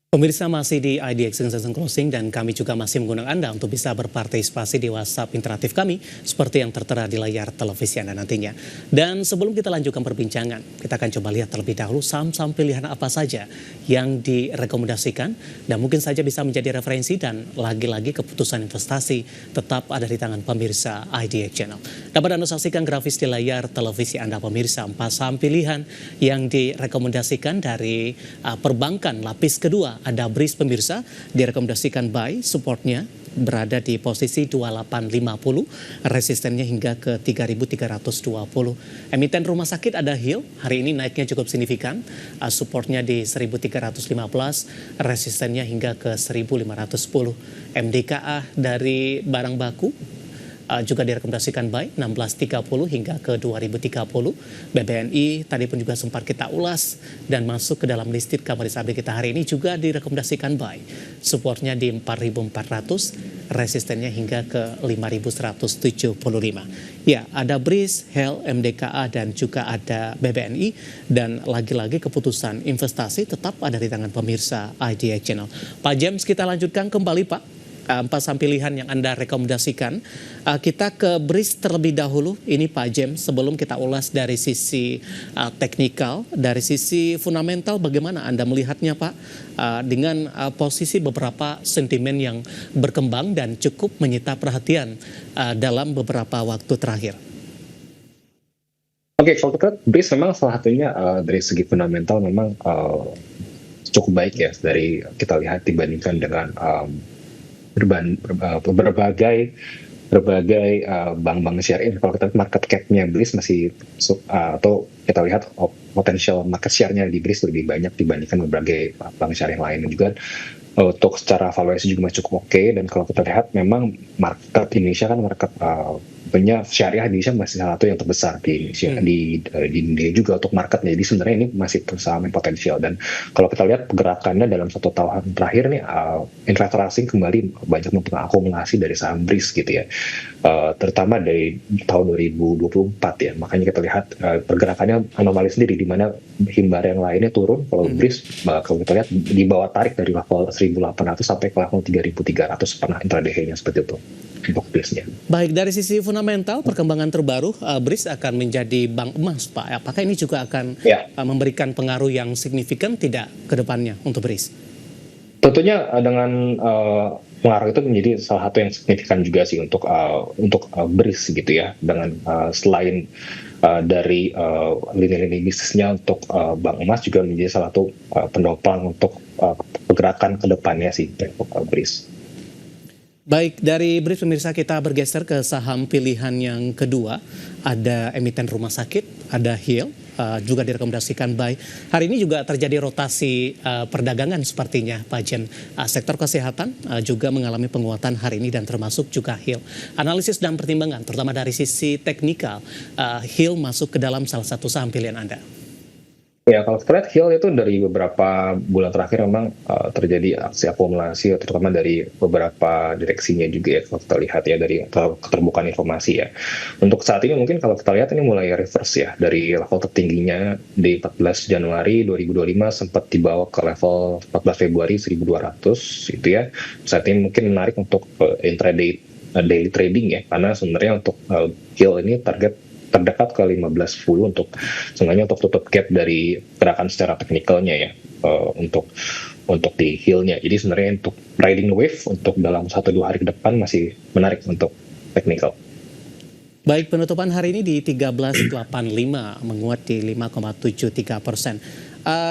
Pemirsa masih di IDX Season Closing dan kami juga masih mengundang Anda untuk bisa berpartisipasi di WhatsApp interaktif kami seperti yang tertera di layar televisi Anda nantinya. Dan sebelum kita lanjutkan perbincangan, kita akan coba lihat terlebih dahulu saham-saham pilihan apa saja yang direkomendasikan dan mungkin saja bisa menjadi referensi dan lagi-lagi keputusan investasi tetap ada di tangan pemirsa IDX Channel. Dapat Anda saksikan grafis di layar televisi Anda pemirsa 4 saham pilihan yang direkomendasikan dari perbankan lapis kedua. Ada BRIS pemirsa, direkomendasikan buy, supportnya berada di posisi 2850, resistennya hingga ke 3320. Emiten rumah sakit ada HIL, hari ini naiknya cukup signifikan, supportnya di 1315, resistennya hingga ke 1510. MDKA dari barang baku, juga direkomendasikan buy 1630 hingga ke 2030. BBNI tadi pun juga sempat kita ulas dan masuk ke dalam listed commodity update kita hari ini juga direkomendasikan buy. Supportnya di 4400, resistennya hingga ke 5175. Ya, ada BRIS, HEL, MDKA dan juga ada BBNI dan lagi-lagi keputusan investasi tetap ada di tangan pemirsa IDX Channel. Pak James, kita lanjutkan kembali Pak. 4 saham pilihan yang Anda rekomendasikan. Kita ke BRIS terlebih dahulu. Ini Pak James, sebelum kita ulas dari sisi teknikal, dari sisi fundamental bagaimana Anda melihatnya Pak? Dengan posisi beberapa sentimen yang berkembang dan cukup menyita perhatian dalam beberapa waktu terakhir. Oke, kalau kita BRIS memang salah satunya dari segi fundamental memang cukup baik ya, dari kita lihat dibandingkan dengan berbagai bank-bank syariah. Kalau kita market cap-nya BRIS masih atau kita lihat potensial market share-nya di BRIS lebih banyak dibandingkan berbagai bank syariah lain, dan juga untuk secara valuasi juga masih cukup oke. Dan kalau kita lihat memang market Indonesia kan market punya syariah di Indonesia masih salah satu yang terbesar di Indonesia, di Indonesia juga untuk marketnya. Jadi sebenarnya ini masih sangat potensial. Dan kalau kita lihat pergerakannya dalam 1 tahun terakhir nih, investor asing kembali banyak mengakumulasi dari saham BRIS gitu ya, terutama dari tahun 2024 ya. Makanya kita lihat pergerakannya anomali sendiri, di mana himbar yang lainnya turun. Kalau BRIS kalau kita lihat di bawah tarik dari level 1.800 sampai ke level 3.300 pernah intraday-nya seperti itu untuk BRIS-nya. Baik, dari sisi fundamental perkembangan terbaru, BRIS akan menjadi bank emas Pak. Apakah ini juga akan memberikan pengaruh yang signifikan tidak ke depannya untuk BRIS? Tentunya dengan pengaruh itu menjadi salah satu yang signifikan juga sih untuk BRIS gitu ya. Dengan selain dari lini-lini bisnisnya untuk bank emas, juga menjadi salah satu penopang untuk pergerakan ke depannya sih untuk BRIS. Baik, dari BRIS pemirsa kita bergeser ke saham pilihan yang kedua. Ada emiten rumah sakit, ada HIL, juga direkomendasikan buy. Hari ini juga terjadi rotasi perdagangan sepertinya Pak Jen. Sektor kesehatan juga mengalami penguatan hari ini dan termasuk juga HIL. Analisis dan pertimbangan terutama dari sisi teknikal, HIL masuk ke dalam salah satu saham pilihan Anda. Ya, kalau kita lihat HIL itu dari beberapa bulan terakhir memang terjadi aksi akumulasi, terutama dari beberapa direksinya juga ya, kalau kita lihat ya dari keterbukaan informasi ya. Untuk saat ini mungkin kalau kita lihat ini mulai reverse ya, dari level tertingginya di 14 Januari 2025 sempat dibawa ke level 14 Februari 1200 itu ya. Saat ini mungkin menarik untuk intraday daily trading ya, karena sebenarnya untuk HIL ini target terdekat ke 15.10 untuk sebenarnya untuk tutup gap dari gerakan secara teknikalnya ya, untuk di HIL-nya. Jadi sebenarnya untuk riding wave untuk dalam 1-2 hari ke depan masih menarik untuk teknikal. Baik, penutupan hari ini di 1385 menguat di 5,73%.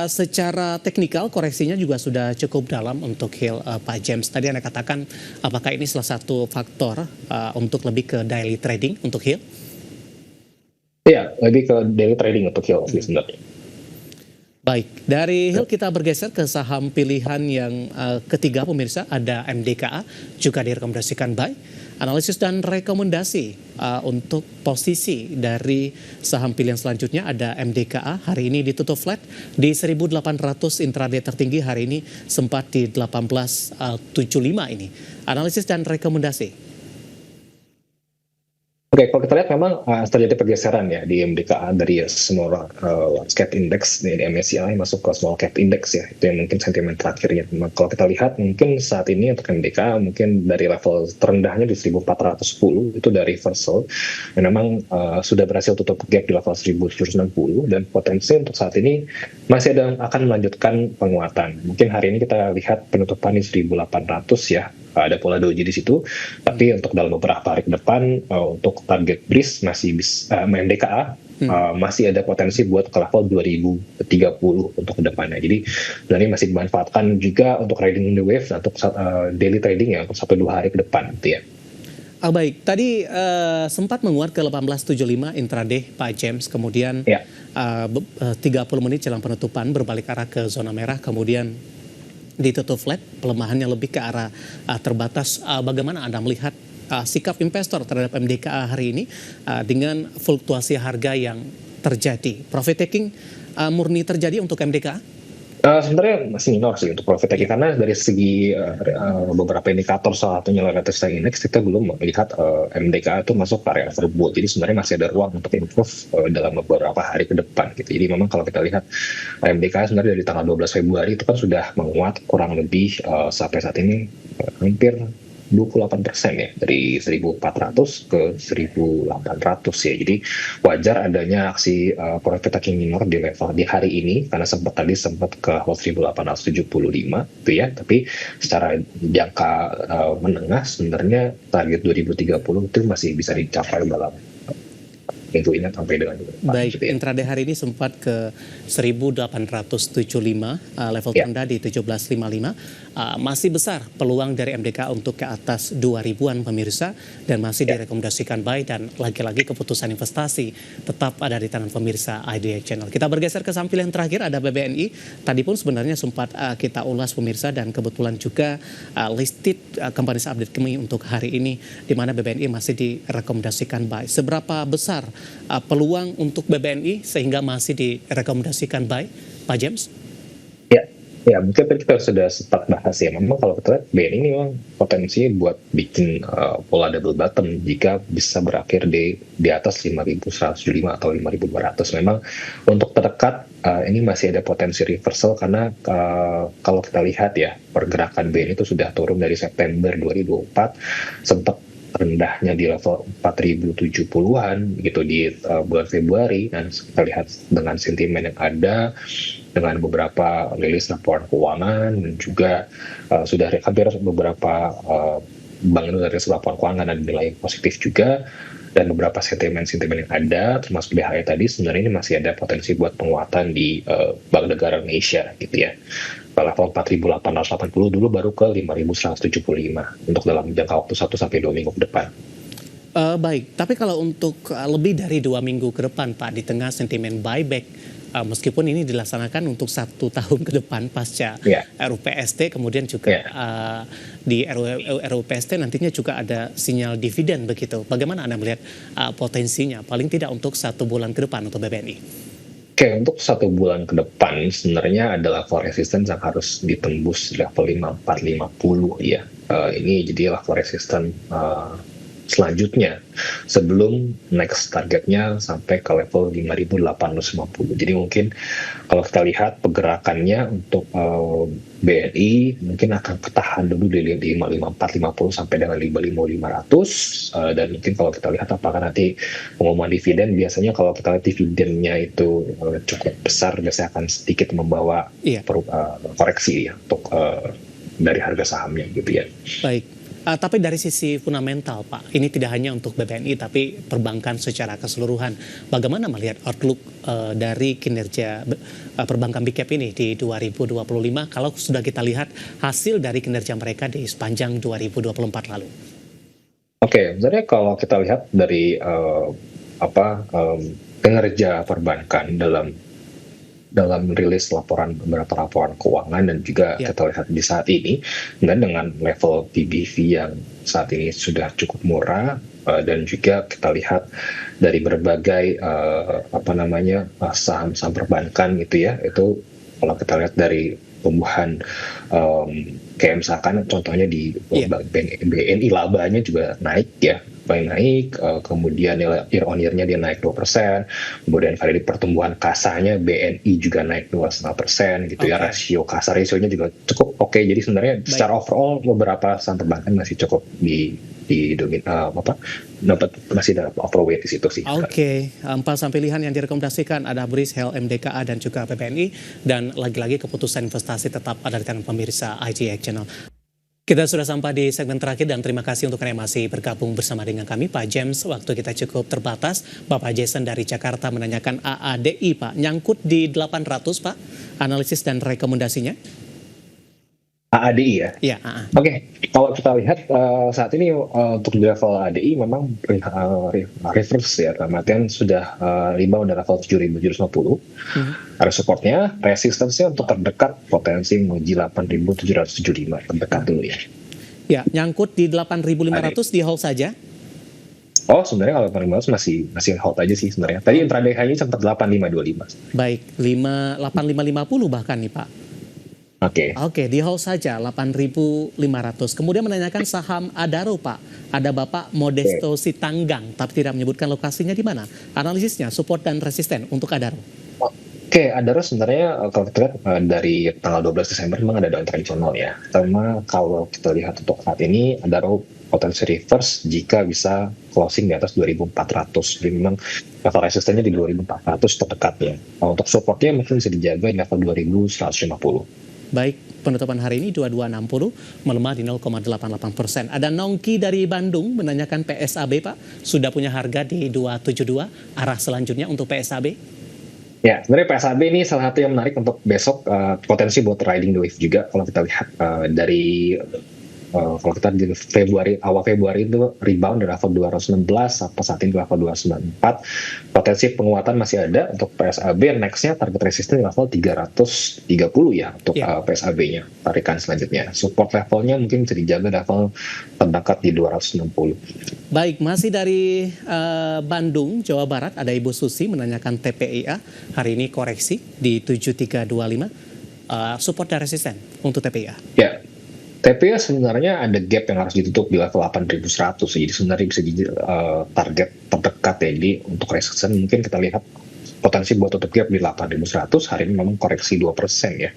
Secara teknikal koreksinya juga sudah cukup dalam untuk HIL, Pak James. Tadi Anda katakan apakah ini salah satu faktor untuk lebih ke daily trading untuk HIL? Iya, lebih ke daily trading untuk HIL sebenarnya. Baik, dari HIL kita bergeser ke saham pilihan yang ketiga pemirsa, ada MDKA, juga direkomendasikan buy. Analisis dan rekomendasi untuk posisi dari saham pilihan selanjutnya ada MDKA, hari ini ditutup flat di 1.800 intraday tertinggi, hari ini sempat di 1875 ini. Analisis dan rekomendasi. Oke, kalau kita lihat memang terjadi pergeseran ya di MDKA dari small large cap index di MSCI masuk ke small cap index ya. Itu yang mungkin sentimen terakhirnya. Memang kalau kita lihat mungkin saat ini untuk MDKA mungkin dari level terendahnya di 1410 itu dari reversal. Dan memang sudah berhasil tutup gap di level 1790 dan potensi untuk saat ini masih akan melanjutkan penguatan. Mungkin hari ini kita lihat penutupan di 1800 ya. Ada pola doji di situ, tapi untuk dalam beberapa hari ke depan untuk target BRIS masih bisa MDKA masih ada potensi buat ke level 2030 untuk kedepannya. Jadi ini masih dimanfaatkan juga untuk riding the wave untuk daily trading ya untuk 1-2 hari ke depan gitu ya. Baik, tadi sempat menguat ke 1875 intraday Pak James, kemudian 30 menit jelang penutupan berbalik arah ke zona merah, kemudian ditutup flat, pelemahannya lebih ke arah terbatas. Bagaimana Anda melihat sikap investor terhadap MDKA hari ini dengan fluktuasi harga yang terjadi? Profit taking murni terjadi untuk MDKA? Sebenarnya masih minor sih untuk profit taking karena dari segi beberapa indikator salah satunya relative strength index kita belum melihat MDKA itu masuk ke area overbought. Jadi sebenarnya masih ada ruang untuk improve dalam beberapa hari ke depan gitu. Jadi memang kalau kita lihat MDKA sebenarnya dari tanggal 12 Februari itu kan sudah menguat kurang lebih sampai saat ini hampir 28% ya, dari 1400 ke 1800 ya. Jadi wajar adanya aksi profit taking minor di level di hari ini karena sempat ke level 1875 gitu ya. Tapi secara jangka menengah sebenarnya target 2030 itu masih bisa dicapai dalam itu ini sampai dengan baik gitu ya. Intraday hari ini sempat ke 1875 level terendah di 1755. Masih besar peluang dari MDKA untuk ke atas 2000-an pemirsa dan masih direkomendasikan buy dan lagi-lagi keputusan investasi tetap ada di tangan pemirsa IDX Channel. Kita bergeser ke sampil yang terakhir ada BBNI. Tadi pun sebenarnya sempat kita ulas pemirsa dan kebetulan juga listed companies update kami untuk hari ini di mana BBNI masih direkomendasikan buy. Seberapa besar peluang untuk BBNI sehingga masih direkomendasikan buy, Pak James? Ya, mungkin kita sudah sempat bahas ya. Memang kalau kita lihat BNI ini memang potensi buat bikin pola double bottom jika bisa berakhir di atas 5.175 atau 5.200. Memang untuk terdekat ini masih ada potensi reversal karena kalau kita lihat ya pergerakan BNI itu sudah turun dari September 2024 sempat rendahnya di level 4.070-an gitu di bulan Februari dan kita lihat dengan sentimen yang ada dengan beberapa rilis laporan keuangan dan juga sudah hampir beberapa bank itu dari laporan keuangan dan nilai positif juga dan beberapa sentimen yang ada termasuk BHI tadi sebenarnya ini masih ada potensi buat penguatan di Bank Negara Indonesia gitu ya. Level 4.880 dulu baru ke 5.175 untuk dalam jangka waktu 1-2 minggu ke depan. Baik, tapi kalau untuk lebih dari 2 minggu ke depan Pak di tengah sentimen buyback meskipun ini dilaksanakan untuk 1 tahun ke depan pasca RUPST kemudian juga di RUPST nantinya juga ada sinyal dividen begitu. Bagaimana Anda melihat potensinya paling tidak untuk 1 bulan ke depan untuk BBNI? Oke, untuk 1 bulan ke depan sebenarnya ada level resistance yang harus ditembus level 5450 ya. Ini jadi level resistance selanjutnya sebelum next targetnya sampai ke level 5.850. Jadi mungkin kalau kita lihat pergerakannya untuk BNI mungkin akan ketahan dulu di 5.5450 sampai dengan 5.500 dan mungkin kalau kita lihat apakah nanti pengumuman dividen biasanya kalau kita lihat dividennya itu cukup besar biasanya akan sedikit membawa koreksi ya untuk dari harga sahamnya gitu ya. Baik. Tapi dari sisi fundamental Pak, ini tidak hanya untuk BBNI tapi perbankan secara keseluruhan. Bagaimana melihat outlook dari kinerja perbankan big cap ini di 2025 kalau sudah kita lihat hasil dari kinerja mereka di sepanjang 2024 lalu? Oke, sebenarnya kalau kita lihat dari kinerja perbankan dalam rilis beberapa laporan keuangan dan juga kita lihat di saat ini dan dengan level PBV yang saat ini sudah cukup murah dan juga kita lihat dari berbagai saham-saham perbankan gitu ya itu kalau kita lihat dari tumbuhan kayak misalkan contohnya di BNI labanya juga naik ya mulai naik, kemudian year on year-nya dia naik 2%, kemudian dari pertumbuhan kasanya BNI juga naik 2,5% gitu ya, rasio kasa rasionya juga cukup oke. Jadi sebenarnya secara overall beberapa saham perbankan masih cukup masih dapat overweight di situ sih. Oke, 4 saham pilihan yang direkomendasikan ada BRIS, HEL, MDKA dan juga PPNI, dan lagi-lagi keputusan investasi tetap ada di tangan pemirsa IGX Channel. Kita sudah sampai di segmen terakhir dan terima kasih untuk yang masih bergabung bersama dengan kami. Pak James, waktu kita cukup terbatas. Bapak Jason dari Jakarta menanyakan AADI Pak, nyangkut di 800 Pak, analisis dan rekomendasinya. AADI ya? Iya. Oke, kalau kita lihat saat ini untuk di level ADI memang reverse ya, artian sudah rebound dari level 7.750. Ada supportnya, resistance-nya untuk terdekat potensi menuju 8.775 terdekat dulu ya. Ya, nyangkut di 8.500 di hold saja. Oh, sebenarnya kalau 8.500 masih hold aja sih sebenarnya. Tadi intraday high-nya sempat 8.525. Baik, 8.550 bahkan nih Pak. Oke, di hold saja 8.500. Kemudian menanyakan saham Adaro Pak. Ada Bapak Modesto Sitanggang, tapi tidak menyebutkan lokasinya di mana. Analisisnya, support dan resisten untuk Adaro. Oke, Adaro sebenarnya kalau kita lihat dari tanggal 12 Desember memang ada down tradisional ya. Karena kalau kita lihat untuk saat ini Adaro potensi reverse jika bisa closing di atas 2.400. Jadi memang level resistennya di 2.400 terdekatnya. Untuk supportnya mungkin bisa dijaga di level 2.150. Baik, penutupan hari ini 2260 melemah di 0,88%. Ada Nongki dari Bandung menanyakan PSAB Pak, sudah punya harga di 272, arah selanjutnya untuk PSAB? Ya, sebenarnya PSAB ini salah satu yang menarik untuk besok, potensi buat riding the wave juga. Kalau kita lihat dari kalau kita di awal Februari itu rebound dari level 216 sampai saat ini level 294. Potensi penguatan masih ada untuk PSAB. Nextnya target resisten di level 330 ya untuk PSAB-nya. Tarikan selanjutnya. Support levelnya mungkin bisa dijaga level terdekat di 260. Baik, masih dari Bandung, Jawa Barat, ada Ibu Susi menanyakan TPIA. Hari ini koreksi di 7325. Support dan resisten untuk TPIA. Ya. TPIA sebenarnya ada gap yang harus ditutup di level 8.100, jadi sebenarnya bisa jadi target terdekat ya. Jadi untuk resisten mungkin kita lihat potensi buat tutup gap di 8.100, hari ini memang koreksi 2% ya.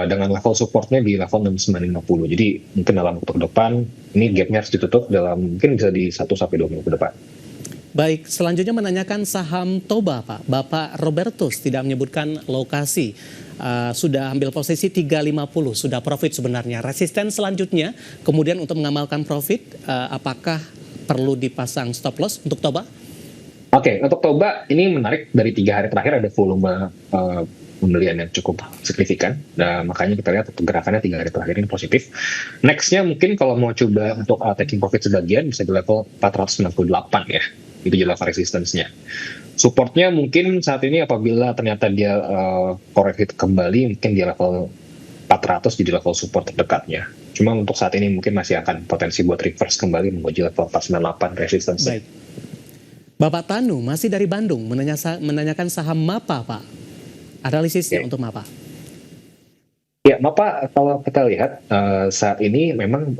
Dengan level supportnya di level 6950, jadi mungkin dalam waktu ke depan ini gapnya harus ditutup dalam mungkin bisa di 1-2 minggu ke depan. Baik, selanjutnya menanyakan saham Toba Pak. Bapak Robertus tidak menyebutkan lokasi. Sudah ambil posisi 350, sudah profit sebenarnya. Resisten selanjutnya, kemudian untuk mengamalkan profit, apakah perlu dipasang stop loss untuk Toba? Oke, untuk Toba ini menarik, dari 3 hari terakhir ada volume pembelian yang cukup signifikan. Nah, makanya kita lihat gerakannya 3 hari terakhir ini positif. Nextnya mungkin kalau mau coba untuk taking profit sebagian bisa di level 498 ya. Itu jadi level resistance-nya. Supportnya mungkin saat ini apabila ternyata dia koreksi kembali mungkin di level 400 jadi level support terdekatnya. Cuma untuk saat ini mungkin masih akan potensi buat reverse kembali menuju level 498 resistance. Baik. Bapak Tanu masih dari Bandung menanyakan saham MAPA Pak. Analisisnya untuk MAPA. Ya, MAPA kalau kita lihat saat ini memang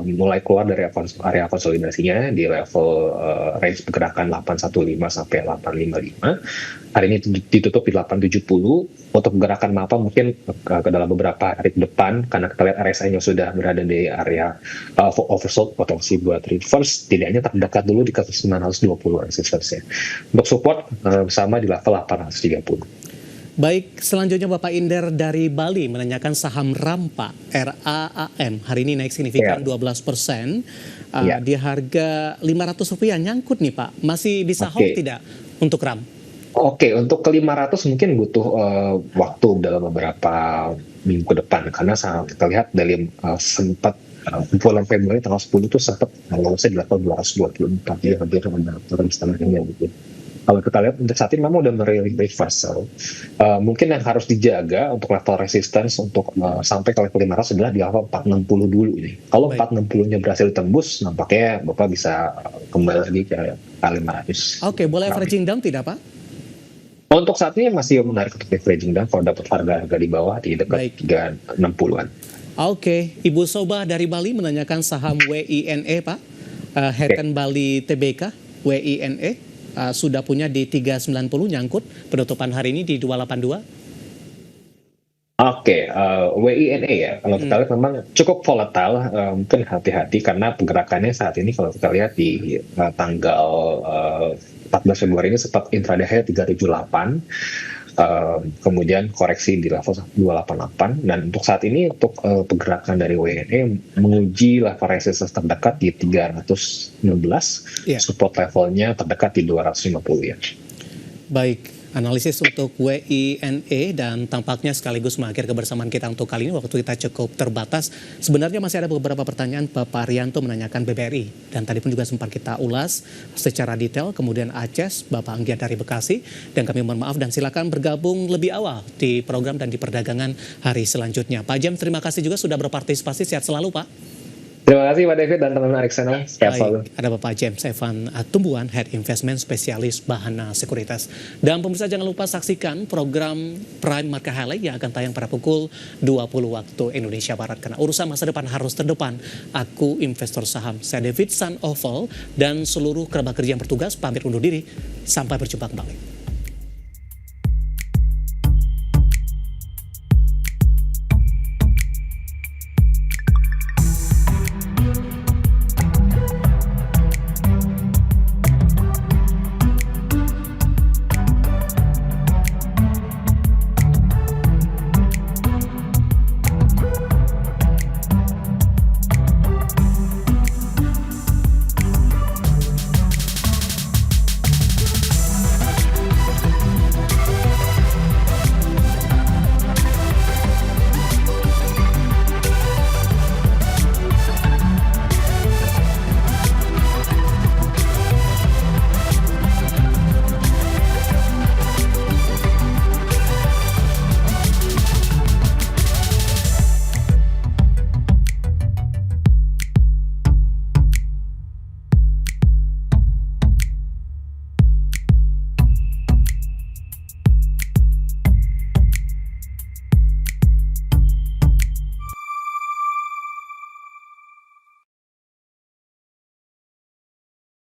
mulai keluar dari area konsolidasinya di level range pergerakan 815 sampai 855. Hari ini ditutup di 870. Untuk gerakan MAPA mungkin ke dalam beberapa hari ke depan karena kita lihat RSI-nya sudah berada di area oversold, potensi buat reverse tidaknya terdekat dulu di kasus 920 resistance-nya. Untuk support sama di level 830. Baik, selanjutnya Bapak Inder dari Bali menanyakan saham Rampa RAAM. Hari ini naik signifikan 12%. Di harga Rp500 nyangkut nih Pak. Masih bisa hold tidak untuk RAM? Oke, untuk ke 500 mungkin butuh waktu dalam beberapa minggu ke depan. Karena kita lihat dari sempat bulan Februari tanggal 10 itu sempat lolosnya di level 224. Jadi hampir turun setengahnya gitu. Kalau kita lihat untuk saat ini memang udah merilis reversal. Mungkin yang harus dijaga untuk level resistance untuk sampai ke level 500 adalah di level 460 dulu ini. Kalau 460-nya berhasil tembus, nampaknya Bapak bisa kembali lagi ke 500. Oke, boleh averaging down tidak Pak? Untuk saat ini masih menarik untuk averaging down kalau dapat harga di bawah di dekat 360-an. Oke, Ibu Soba dari Bali menanyakan saham WINE Pak. Heten Bali Tbk WINE sudah punya di 390 nyangkut, penutupan hari ini di 282. Oke, WINE ya, kalau kita lihat memang cukup volatile, mungkin hati-hati karena pergerakannya saat ini kalau kita lihat di tanggal 14 Februari ini sempat intraday high 378, kemudian koreksi di level 288, dan untuk saat ini untuk pergerakan dari WINE menguji level resistance terdekat di 316, support levelnya terdekat di 250 ya. Baik. Analisis untuk WINE dan tampaknya sekaligus mengakhir kebersamaan kita untuk kali ini. Waktu kita cukup terbatas. Sebenarnya masih ada beberapa pertanyaan. Bapak Arianto menanyakan BBRI. Dan tadi pun juga sempat kita ulas secara detail. Kemudian Aces, Bapak Anggia dari Bekasi. Dan kami mohon maaf dan silakan bergabung lebih awal di program dan di perdagangan hari selanjutnya. Pak James, terima kasih juga sudah berpartisipasi. Sehat selalu Pak. Terima kasih Pak David dan teman-teman Ariksana. Sehat selalu. Ada Bapak James Evan Tumbuhan, Head Investment Spesialis Bahana Sekuritas. Dan pemirsa jangan lupa saksikan program Prime Market Highlight yang akan tayang pada pukul 20 waktu Indonesia Barat. Karena urusan masa depan harus terdepan. Aku investor saham, saya David San Oval dan seluruh kerabat kerja yang bertugas pamit undur diri. Sampai berjumpa kembali.